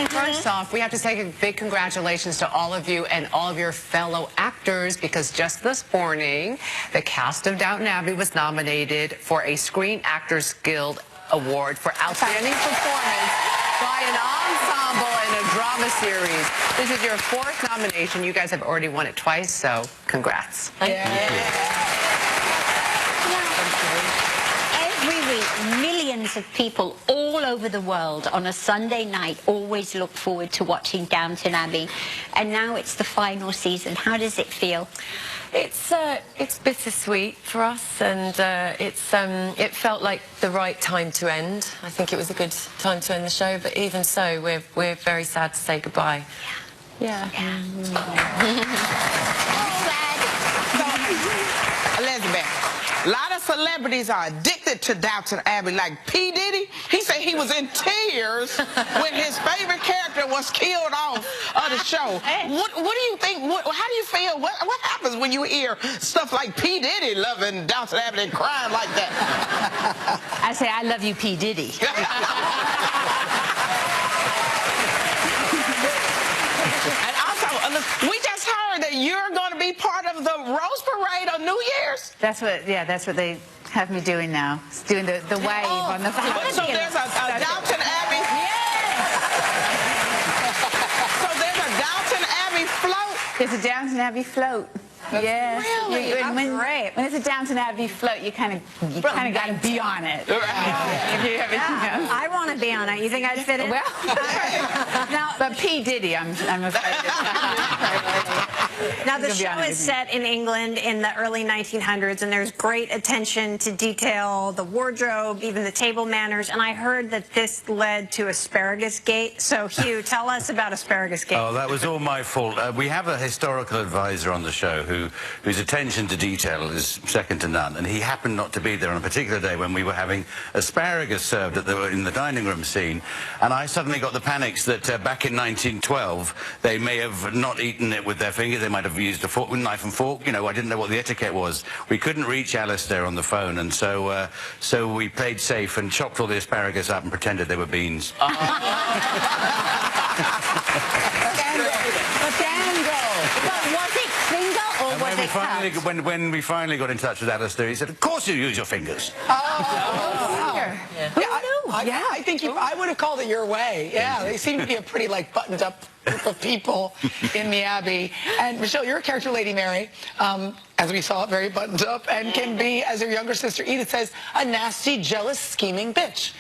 First off, we have to say a big congratulations to all of you and all of your fellow actors, because just this morning, the cast of Downton Abbey was nominated for a Screen Actors Guild Award for Outstanding Performance by an ensemble in a drama series. This is your 4th nomination. You guys have already won it twice, so congrats. Thank you. Every week, millions of people all over the world on a Sunday night always look forward to watching Downton Abbey. And now it's the final season. How does it feel? It's bittersweet for us, and it felt like the right time to end. I think it was a good time to end the show, but even so, we're very sad to say goodbye. Yeah. Elizabeth, a lot of celebrities are addicted to Downton Abbey, like P. Diddy. He said he was in tears when his favorite character was killed off of the show. What do you think? How do you feel? What happens when you hear stuff like P. Diddy loving Downton Abbey and crying like that? I say, I love you, P. Diddy. And also, we just heard that you're going to be part of the Rose Parade on New Year's. That's what they have me doing now. It's doing the wave on the phone. So there's a Downton Abbey. So there's a Downton Abbey float. There's a Downton Abbey float. Yes. Really? When it's a Downton Abbey float, you kind of got to be on it. I want to be on it. You think I'd fit in? Well, now, but P. Diddy, I'm afraid. Now, the show is set in England in the early 1900s, and there's great attention to detail, the wardrobe, even the table manners, and I heard that this led to Asparagus Gate. So, Hugh, tell us about Asparagus Gate. Oh, that was all my fault. We have a historical advisor on the show whose attention to detail is second to none, and he happened not to be there on a particular day when we were having asparagus served in the dining room scene, and I suddenly got the panics that back in 1912 they may have not eaten it with their fingers. They might have used a knife and fork. You know, I didn't know what the etiquette was. We couldn't reach Alistair on the phone, and so we played safe and chopped all the asparagus up and pretended they were beans. When we finally got in touch with Alistair, he said, "Of course you use your fingers." I think I would have called it your way. Yeah, they seem to be a pretty buttoned up group of people in the Abbey. And Michelle, you're a character, Lady Mary, as we saw, very buttoned up, and can be, as her younger sister Edith says, a nasty, jealous, scheming bitch.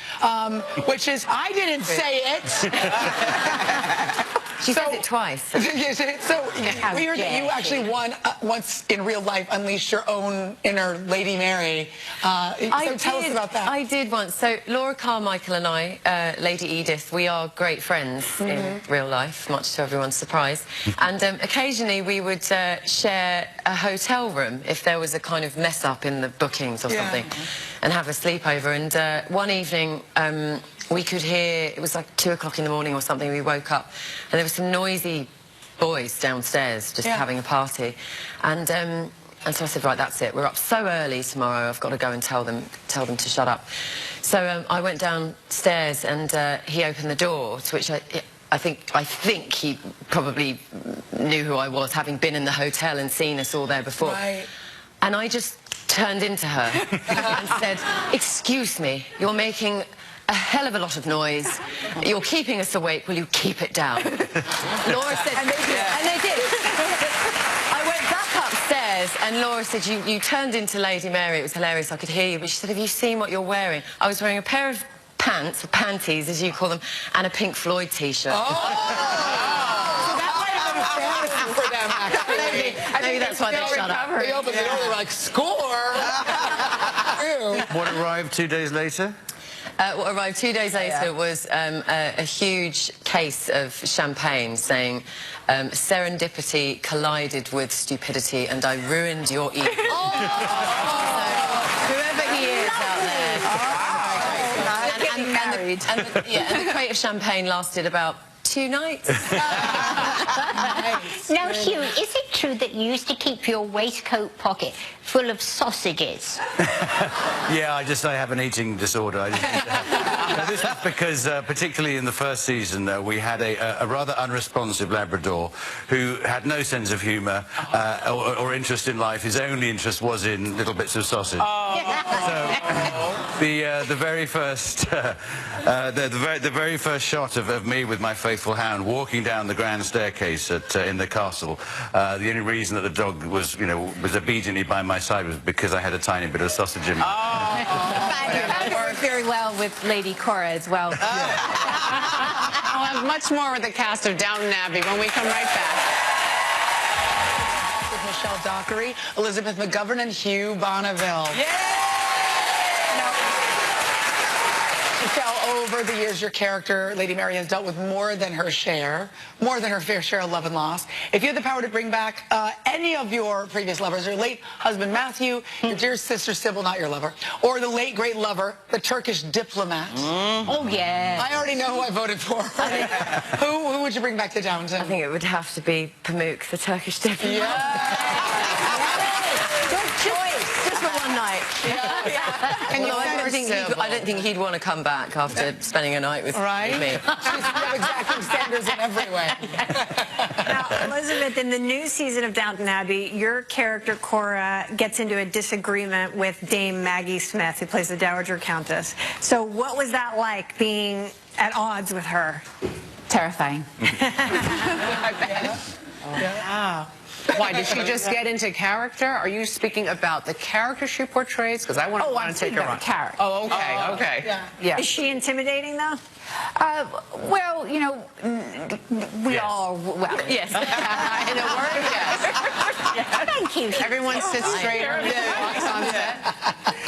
Which is, I didn't say it. She says it twice. So we heard that you actually once in real life unleashed your own inner Lady Mary. So tell us about that. I did once. So Laura Carmichael and I, Lady Edith, we are great friends in real life, much to everyone's surprise. And occasionally we would share a hotel room if there was a kind of mess up in the bookings or something, and have a sleepover. And one evening, we could hear, it was like 2 o'clock in the morning or something, we woke up and there were some noisy boys downstairs just having a party. And so I said, right, that's it, we're up so early tomorrow, I've got to go and tell them to shut up. So I went downstairs and he opened the door, to which I think he probably knew who I was, having been in the hotel and seen us all there before. Right. And I just turned into her and said, "Excuse me, you're making a hell of a lot of noise. You're keeping us awake. Will you keep it down?" Laura said, and they did. I went back upstairs, and Laura said, you turned into Lady Mary. It was hilarious. I could hear you. But she said, "Have you seen what you're wearing?" I was wearing a pair of pants, or panties, as you call them, and a Pink Floyd T-shirt. So that might have been embarrassing for them, actually. Maybe that's why they shut up. They opened the door, they were like, "Score!" What arrived 2 days later? What arrived 2 days later was a huge case of champagne saying, "Serendipity collided with stupidity and I ruined your evening." So, whoever he is out there. And the crate of champagne lasted about 2 nights. Now, Hugh, is it true that you used to keep your waistcoat pocket full of sausages? Yeah, I have an eating disorder. Now, this is because, particularly in the first season, we had a rather unresponsive Labrador who had no sense of humour or interest in life. His only interest was in little bits of sausage. So the very first the very first shot of me with my faithful hound walking down the grand staircase in the castle, the only reason that the dog was obediently by my side was because I had a tiny bit of sausage in me. That worked very well with Lady Cora as well. I'll have much more with the cast of Downton Abbey when we come right back. With Michelle Dockery, Elizabeth Mcgovern, and Hugh Bonneville. Michelle, over the years, your character, Lady Mary, has dealt with more than her fair share of love and loss. If you had the power to bring back any of your previous lovers, your late husband Matthew, your dear sister Sybil, not your lover, or the late great lover, the Turkish diplomat. Oh, yeah. I already know who I voted for. Who would you bring back to Downton? I think it would have to be Pamuk, the Turkish diplomat. Good choice. Just for one night. I don't think he'd want to come back after spending a night with me. She's got exacting standards in every way. Now, Elizabeth, in the new season of Downton Abbey, your character, Cora, gets into a disagreement with Dame Maggie Smith, who plays the Dowager Countess. So what was that like, being at odds with her? Terrifying. Yeah. Why, did she just get into character? Are you speaking about the character she portrays? Because I want to take her on. Character. Oh, okay, okay. Yeah. Is she intimidating, though? Well, you know, we all, well, Yes. In a word, yes. Thank you. Everyone sits straight over there, walks on set.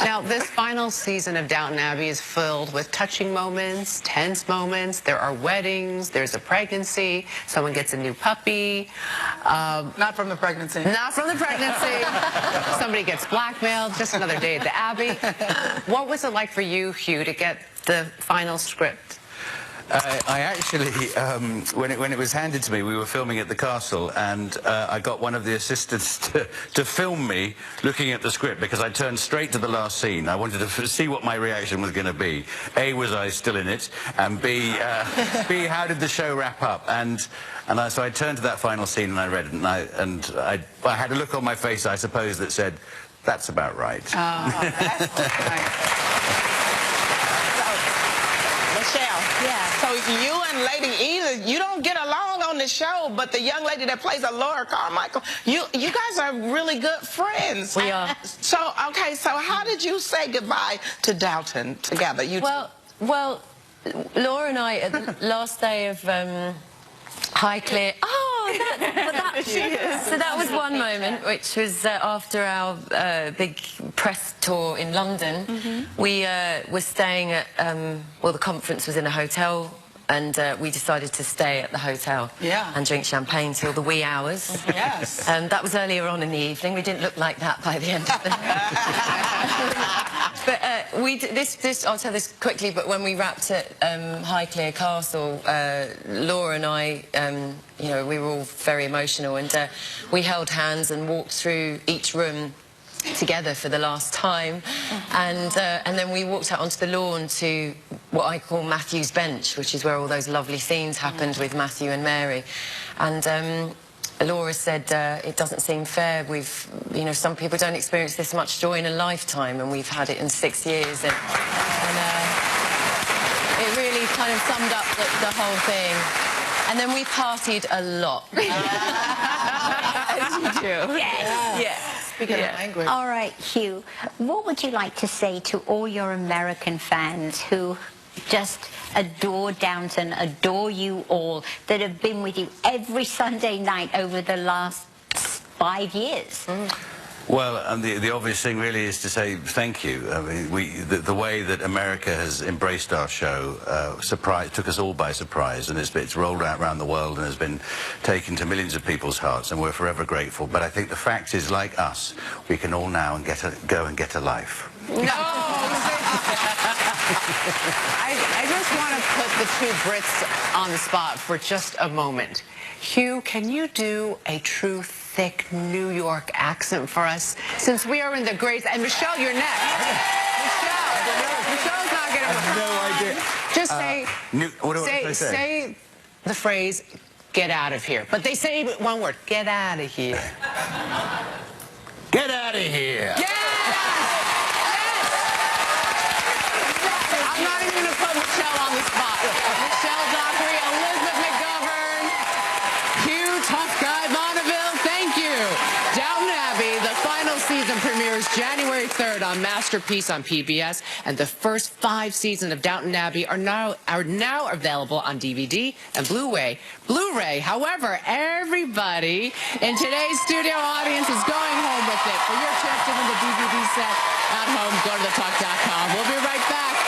Now, this final season of Downton Abbey is filled with touching moments, tense moments. There are weddings. There's a pregnancy. Someone gets a new puppy. Not from the pregnancy. Not from the pregnancy. Somebody gets blackmailed. Just another day at the Abbey. What was it like for you, Hugh, to get the final script? I actually, when it was handed to me, we were filming at the castle, and I got one of the assistants to film me looking at the script, because I turned straight to the last scene. I wanted to see what my reaction was going to be. A, was I still in it? And B, how did the show wrap up? So I turned to that final scene and I read it, and I had a look on my face, I suppose, that said, "That's about right." Michelle. Yeah. So you and Lady Edith, you don't get along on the show, but the young lady that plays Laura Carmichael, you guys are really good friends. We are. So, okay, so how did you say goodbye to Downton together? Well, Laura and I, at the last day of Highclere... So that was one moment, which was after our big press tour in London. We were staying at, well, the conference was in a hotel, and we decided to stay at the hotel and drink champagne till the wee hours. Yes. That was earlier on in the evening. We didn't look like that by the end of the But I'll tell this quickly, but when we wrapped at Highclere Castle, Laura and I, you know, we were all very emotional, and we held hands and walked through each room together for the last time, and then we walked out onto the lawn to what I call Matthew's bench, which is where all those lovely scenes happened with Matthew and Mary. And Laura said, it doesn't seem fair. You know, some people don't experience this much joy in a lifetime, and we've had it in 6 years. And it really kind of summed up the whole thing. And then we partied a lot. As you do. Yes. Yeah. Speaking of language. All right, Hugh, what would you like to say to all your American fans who just adore Downton, adore you all, that have been with you every Sunday night over the last 5 years? Well, the obvious thing really is to say thank you. I mean, the way that America has embraced our show took us all by surprise, and it's rolled out around the world and has been taken to millions of people's hearts, and we're forever grateful. But I think the fact is, like us, we can all now go and get a life. No! I just want to put the two Brits on the spot for just a moment. Hugh, can you do a true thick New York accent for us, since we are in the great... And Michelle, you're next. Michelle's not going to... I have no idea. Just say... what do I say? Say the phrase, get out of here. But they say one word, get out of here. Get out of here. Yes! I'm not even going to put Michelle on the spot. Michelle, Dockery, Elizabeth Mcgovern, Hugh Tough Guy Bonneville, thank you. Downton Abbey, the final season premieres January 3rd on Masterpiece on PBS, and the first 5 seasons of Downton Abbey are now available on DVD and Blu-ray. However, everybody in today's studio audience is going home with it. For your chance to win the DVD set at home, go to thetalk.com. We'll be right back.